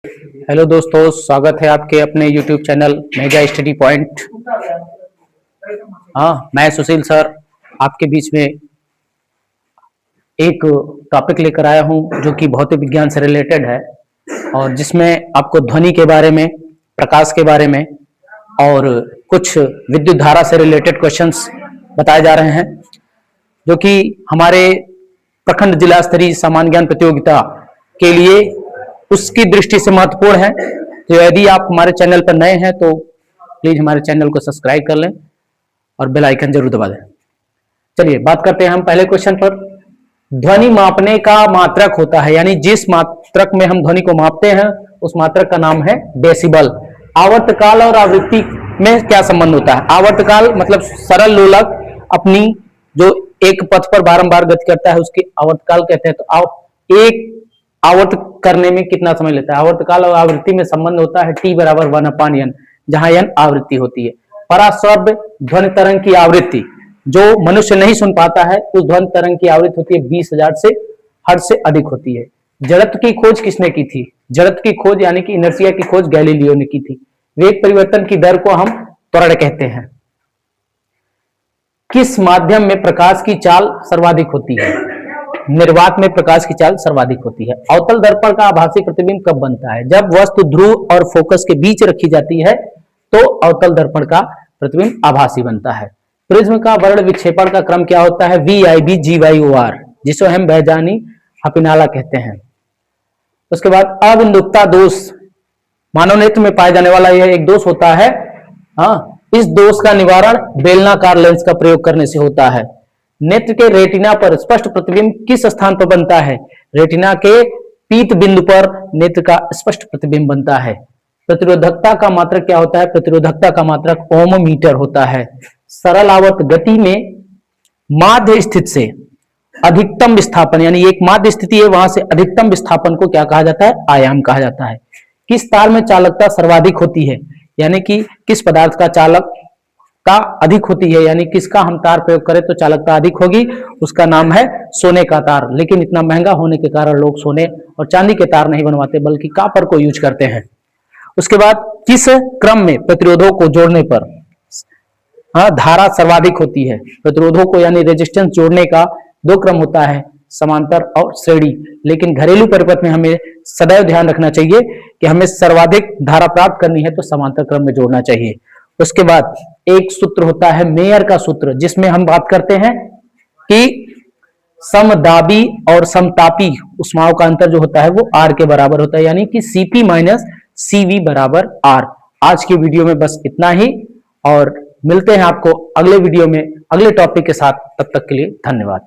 Hello दोस्तों, स्वागत है आपके अपने YouTube channel mega study point. हाँ, मैं सुशील सर आपके बीच में एक टॉपिक लेकर आया हूँ जो कि भौतिक विज्ञान से रिलेटेड है और जिसमें आपको ध्वनि के बारे में, प्रकाश के बारे में और कुछ विद्युत धारा से रिलेटेड क्वेश्चंस बताए जा रहे हैं जो कि हमारे प्रखंड जिला स्तरीय सामान्य ज्ञान प्रतियोगिता के लिए उसकी दृष्टि से महत्वपूर्ण है। तो यदि आप हमारे चैनल पर नए हैं तो प्लीज हमारे चैनल को सब्सक्राइब कर लें और बेल आइकन जरूर दबा दें। चलिए बात करते हैं हम पहले क्वेश्चन पर। ध्वनि मापने का मात्रक होता है, यानी जिस मात्रक में हम ध्वनि को मापते हैं उस मात्रक का नाम है डेसिबल। आवर्तकाल और आवृत्ति में क्या संबंध होता है? आवर्तकाल मतलब सरल लोलक अपनी जो एक पथ पर बारंबार गति करता है उसकी आवर्तकाल कहते हैं। तो एक आवर्त करने में कितना समय लेता है? आवर्तकाल और आवृत्ति में संबंध होता है T बराबर 1/n, जहां n आवृत्ति होती है। पराश्रव्य ध्वनि तरंग की आवृत्ति जो मनुष्य नहीं सुन पाता है उस ध्वनि तरंग की आवृत्ति होती है 20,000 से हर्ट्ज से अधिक होती है। जड़त्व की खोज किसने की थी? जड़त्व की खोज यानी कि इनर्शिया की खोज गैलीलियो ने की थी। वेग परिवर्तन की दर को हम त्वरण कहते हैं। किस माध्यम में प्रकाश की चाल सर्वाधिक होती है? निर्वात में प्रकाश की चाल सर्वाधिक होती है। अवतल दर्पण का आभासी प्रतिबिंब कब बनता है? जब वस्तु ध्रुव और फोकस के बीच रखी जाती है तो अवतल दर्पण का प्रतिबिंब आभासी बनता है। प्रिज्म का वर्ण विक्षेपण का क्रम क्या होता है? VIB GYOR, जिसे हम बैजानी हपिनाला कहते हैं। उसके बाद अबिंदुकता दोष मानव नेत्र में पाए जाने वाला यह एक दोष होता है। इस दोष का निवारण बेलनाकार लेंस का प्रयोग करने से होता है। नेत्र के रेटिना पर स्पष्ट प्रतिबिंब किस स्थान पर बनता है? रेटिना के पीत बिंदु पर नेत्र का स्पष्ट प्रतिबिंब बनता है। प्रतिरोधकता का मात्रक क्या होता है? प्रतिरोधकता का मात्रक ओम मीटर होता है। सरल आवर्त गति में माध्य स्थिति से अधिकतम विस्थापन, यानी एक माध्य स्थिति है वहां से अधिकतम विस्थापन को क्या कहा जाता है? आयाम कहा जाता है। किस तार में चालकता सर्वाधिक होती है? यानी कि किस पदार्थ का चालक का अधिक होती है, यानी किसका हम तार प्रयोग करें तो चालकता अधिक होगी? उसका नाम है सोने का तार। लेकिन इतना महंगा होने के कारण लोग सोने और चांदी के तार नहीं बनवाते बल्कि कॉपर को यूज करते हैं। उसके बाद किस क्रम में प्रतिरोधों को जोड़ने पर धारा सर्वाधिक होती है? प्रतिरोधों को यानी रेजिस्टेंस जोड़ने का दो क्रम होता है, समांतर और श्रेणी। लेकिन घरेलू परिपथ में हमें सदैव ध्यान रखना चाहिए कि हमें सर्वाधिक धारा प्राप्त करनी है तो समांतर क्रम में जोड़ना चाहिए। उसके बाद एक सूत्र होता है मेयर का सूत्र, जिसमें हम बात करते हैं कि समदाबी और समतापी उष्माओं का अंतर जो होता है वो R के बराबर होता है, यानी कि Cp माइनस Cv बराबर R। आज की वीडियो में बस इतना ही और मिलते हैं आपको अगले वीडियो में अगले टॉपिक के साथ। तब तक के लिए धन्यवाद।